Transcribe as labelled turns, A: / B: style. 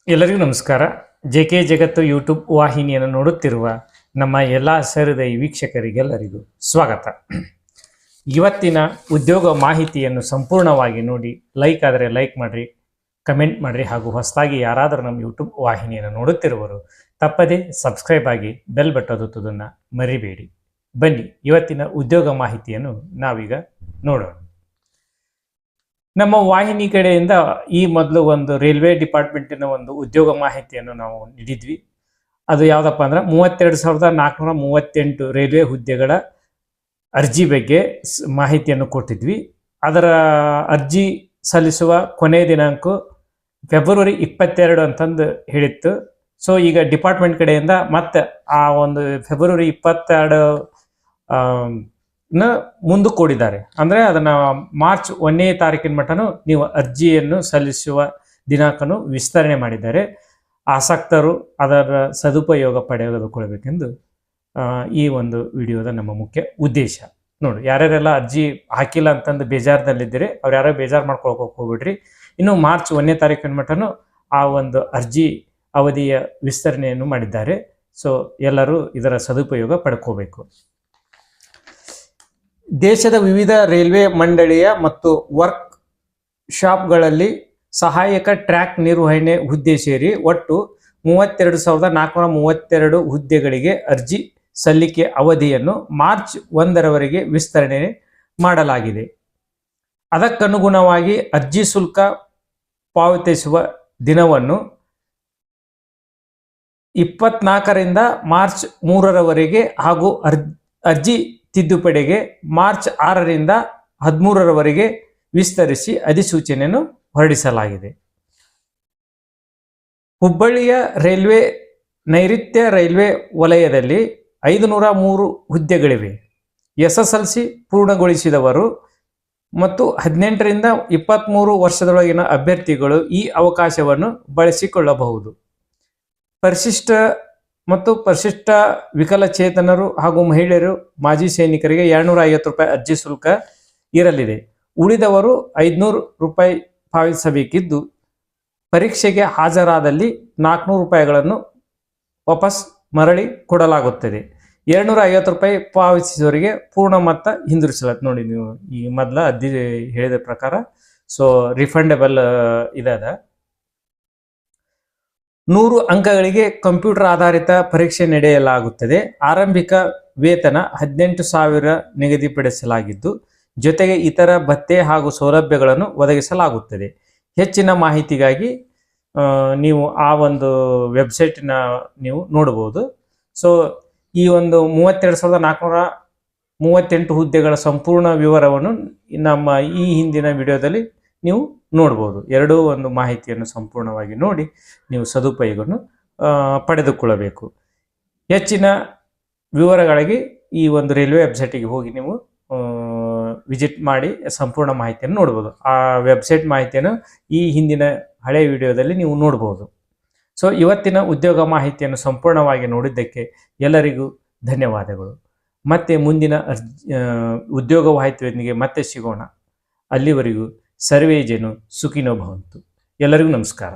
A: ಎಲ್ಲರಿಗೂ ನಮಸ್ಕಾರ. ಜೆ.ಕೆ ಜಗತ್ತು ಯೂಟ್ಯೂಬ್ ವಾಹಿನಿಯನ್ನು ನೋಡುತ್ತಿರುವ ನಮ್ಮ ಎಲ್ಲ ಸಹೃದಯಿ ವೀಕ್ಷಕರಿಗೆಲ್ಲರಿಗೂ ಸ್ವಾಗತ. ಇವತ್ತಿನ ಉದ್ಯೋಗ ಮಾಹಿತಿಯನ್ನು ಸಂಪೂರ್ಣವಾಗಿ ನೋಡಿ, ಲೈಕ್ ಆದರೆ ಲೈಕ್ ಮಾಡಿರಿ, ಕಮೆಂಟ್ ಮಾಡಿರಿ, ಹಾಗೂ ಹೊಸದಾಗಿ ಯಾರಾದರೂ ನಮ್ಮ ಯೂಟ್ಯೂಬ್ ವಾಹಿನಿಯನ್ನು ನೋಡುತ್ತಿರುವರು ತಪ್ಪದೇ ಸಬ್ಸ್ಕ್ರೈಬ್ ಆಗಿ ಬೆಲ್ ಬಟನ್ ಒತ್ತುವುದನ್ನು ಮರಿಬೇಡಿ. ಬನ್ನಿ ಇವತ್ತಿನ ಉದ್ಯೋಗ ಮಾಹಿತಿಯನ್ನು ನಾವೀಗ ನೋಡೋಣ. ನಮ್ಮ ವಾಹಿನಿ ಕಡೆಯಿಂದ ಈ ಮೊದಲು ಒಂದು ರೈಲ್ವೆ ಡಿಪಾರ್ಟ್ಮೆಂಟಿನ ಒಂದು ಉದ್ಯೋಗ ಮಾಹಿತಿಯನ್ನು ನಾವು ನೀಡಿದ್ವಿ. ಅದು ಯಾವುದಪ್ಪ ಅಂದ್ರೆ 32,438 ರೈಲ್ವೆ ಹುದ್ದೆಗಳ ಅರ್ಜಿ ಬಗ್ಗೆ ಮಾಹಿತಿಯನ್ನು ಕೊಟ್ಟಿದ್ವಿ. ಅದರ ಅರ್ಜಿ ಸಲ್ಲಿಸುವ ಕೊನೆಯ ದಿನಾಂಕ ಫೆಬ್ರವರಿ 22 ಅಂತಂದು ಹೇಳಿತ್ತು. ಸೊ ಈಗ ಡಿಪಾರ್ಟ್ಮೆಂಟ್ ಕಡೆಯಿಂದ ಮತ್ತೆ ಆ ಒಂದು ಫೆಬ್ರವರಿ 22 ಮುಂದೆ ಕೊಡಿದ್ದಾರೆ. ಅಂದರೆ ಅದನ್ನು ಮಾರ್ಚ್ 1ನೇ ತಾರೀಕಿನ ಮಟ್ಟನೂ ನೀವು ಅರ್ಜಿಯನ್ನು ಸಲ್ಲಿಸುವ ದಿನಾಂಕನು ವಿಸ್ತರಣೆ ಮಾಡಿದ್ದಾರೆ. ಆಸಕ್ತರು ಅದರ ಸದುಪಯೋಗ ಪಡೆದುಕೊಳ್ಳಬೇಕೆಂದು ಈ ಒಂದು ವಿಡಿಯೋದ ನಮ್ಮ ಮುಖ್ಯ ಉದ್ದೇಶ. ನೋಡಿ, ಯಾರ್ಯಾರೆಲ್ಲ ಅರ್ಜಿ ಹಾಕಿಲ್ಲ ಅಂತಂದು ಬೇಜಾರದಲ್ಲಿದ್ದೀರಿ ಅವ್ರು ಯಾರೋ ಬೇಜಾರು ಮಾಡ್ಕೊಳಕ್ಕೆ ಹೋಗ್ಬಿಡ್ರಿ. ಇನ್ನು ಮಾರ್ಚ್ 1ನೇ ತಾರೀಕಿನ ಮಟ್ಟನೂ ಆ ಒಂದು ಅರ್ಜಿ ಅವಧಿಯ ವಿಸ್ತರಣೆಯನ್ನು ಮಾಡಿದ್ದಾರೆ. ಸೊ ಎಲ್ಲರೂ ಇದರ ಸದುಪಯೋಗ ಪಡ್ಕೋಬೇಕು. ದೇಶದ ವಿವಿಧ ರೈಲ್ವೆ ಮಂಡಳಿಯ ಮತ್ತು ವರ್ಕ್ ಶಾಪ್ಗಳಲ್ಲಿ ಸಹಾಯಕ ಟ್ರ್ಯಾಕ್ ನಿರ್ವಹಣೆ ಹುದ್ದೆ ಸೇರಿ ಒಟ್ಟು 32,432 ಹುದ್ದೆಗಳಿಗೆ ಅರ್ಜಿ ಸಲ್ಲಿಕೆ ಅವಧಿಯನ್ನು ಮಾರ್ಚ್ 1ರವರೆಗೆ ವಿಸ್ತರಣೆ ಮಾಡಲಾಗಿದೆ. ಅದಕ್ಕನುಗುಣವಾಗಿ ಅರ್ಜಿ ಶುಲ್ಕ ಪಾವತಿಸುವ ದಿನವನ್ನು 24ರಿಂದ ಮಾರ್ಚ್ 3ರವರೆಗೆ ಹಾಗೂ ಅರ್ಜಿ ತಿದ್ದುಪಡಿಗೆ ಮಾರ್ಚ್ 6ರಿಂದ 13ರವರೆಗೆ ವಿಸ್ತರಿಸಿ ಅಧಿಸೂಚನೆಯನ್ನು ಹೊರಡಿಸಲಾಗಿದೆ. ಹುಬ್ಬಳ್ಳಿಯ ರೈಲ್ವೆ ನೈಋತ್ಯ ರೈಲ್ವೆ ವಲಯದಲ್ಲಿ 503 ಹುದ್ದೆಗಳಿವೆ. SSLC ಪೂರ್ಣಗೊಳಿಸಿದವರು ಮತ್ತು 18ರಿಂದ 23 ವರ್ಷದೊಳಗಿನ ಅಭ್ಯರ್ಥಿಗಳು ಈ ಅವಕಾಶವನ್ನು ಬಳಸಿಕೊಳ್ಳಬಹುದು. ಪರಿಶಿಷ್ಟ ಮತ್ತು ಪರಿಶಿಷ್ಟ ವಿಕಲಚೇತನರು ಹಾಗೂ ಮಹಿಳೆಯರು, ಮಾಜಿ ಸೈನಿಕರಿಗೆ 250 ರೂಪಾಯಿ ಅರ್ಜಿ ಶುಲ್ಕ ಇರಲಿದೆ. ಉಳಿದವರು 500 ರೂಪಾಯಿ ಪಾವತಿಸಬೇಕಿದ್ದು, ಪರೀಕ್ಷೆಗೆ ಹಾಜರಾದಲ್ಲಿ 400 ರೂಪಾಯಿಗಳನ್ನು ವಾಪಸ್ ಮರಳಿ ಕೊಡಲಾಗುತ್ತದೆ. 250 ರೂಪಾಯಿ ಪಾವತಿಸಿದವರಿಗೆ ಪೂರ್ಣ ಮೊತ್ತ ಹಿಂದಿರುಗಿಸಲಾಗುತ್ತೆ. ನೋಡಿ, ನೀವು ಈ ಮೊದಲ ಅರ್ಜಿ ಹೇಳಿದ ಪ್ರಕಾರ ಸೊ ರಿಫಂಡಬಲ್ ಇದಾದ 100 ಅಂಕಗಳಿಗೆ ಕಂಪ್ಯೂಟರ್ ಆಧಾರಿತ ಪರೀಕ್ಷೆ ನಡೆಯಲಾಗುತ್ತದೆ. ಆರಂಭಿಕ ವೇತನ 18,000 ನಿಗದಿಪಡಿಸಲಾಗಿದ್ದು, ಜೊತೆಗೆ ಇತರ ಭತ್ಯೆ ಹಾಗೂ ಸೌಲಭ್ಯಗಳನ್ನು ಒದಗಿಸಲಾಗುತ್ತದೆ. ಹೆಚ್ಚಿನ ಮಾಹಿತಿಗಾಗಿ ನೀವು ಆ ಒಂದು ವೆಬ್ಸೈಟಿನ ನೀವು ನೋಡಬಹುದು. ಸೊ ಈ ಒಂದು 32,438 ಹುದ್ದೆಗಳ ಸಂಪೂರ್ಣ ವಿವರವನ್ನು ನಮ್ಮ ಈ ಹಿಂದಿನ ವಿಡಿಯೋದಲ್ಲಿ ನೀವು ನೋಡ್ಬೋದು. ಎರಡೂ ಒಂದು ಮಾಹಿತಿಯನ್ನು ಸಂಪೂರ್ಣವಾಗಿ ನೋಡಿ ನೀವು ಸದುಪಯೋಗವನ್ನು ಪಡೆದುಕೊಳ್ಳಬೇಕು. ಹೆಚ್ಚಿನ ವಿವರಗಳಿಗೆ ಈ ಒಂದು ರೈಲ್ವೆ ವೆಬ್ಸೈಟಿಗೆ ಹೋಗಿ ನೀವು ವಿಸಿಟ್ ಮಾಡಿ ಸಂಪೂರ್ಣ ಮಾಹಿತಿಯನ್ನು ನೋಡ್ಬೋದು. ಆ ವೆಬ್ಸೈಟ್ ಮಾಹಿತಿಯನ್ನು ಈ ಹಿಂದಿನ ಹಳೆಯ ವಿಡಿಯೋದಲ್ಲಿ ನೀವು ನೋಡ್ಬೋದು. ಸೊ ಇವತ್ತಿನ ಉದ್ಯೋಗ ಮಾಹಿತಿಯನ್ನು ಸಂಪೂರ್ಣವಾಗಿ ನೋಡಿದ್ದಕ್ಕೆ ಎಲ್ಲರಿಗೂ ಧನ್ಯವಾದಗಳು. ಮತ್ತೆ ಮುಂದಿನ ಉದ್ಯೋಗ ಮಾಹಿತಿಯೊಂದಿಗೆ ಮತ್ತೆ ಸಿಗೋಣ. ಅಲ್ಲಿವರೆಗೂ ಸರ್ವೇ ಜನ ಸುಖಿನೋ ಭವಂತು. ಎಲ್ಲರಿಗೂ ನಮಸ್ಕಾರ.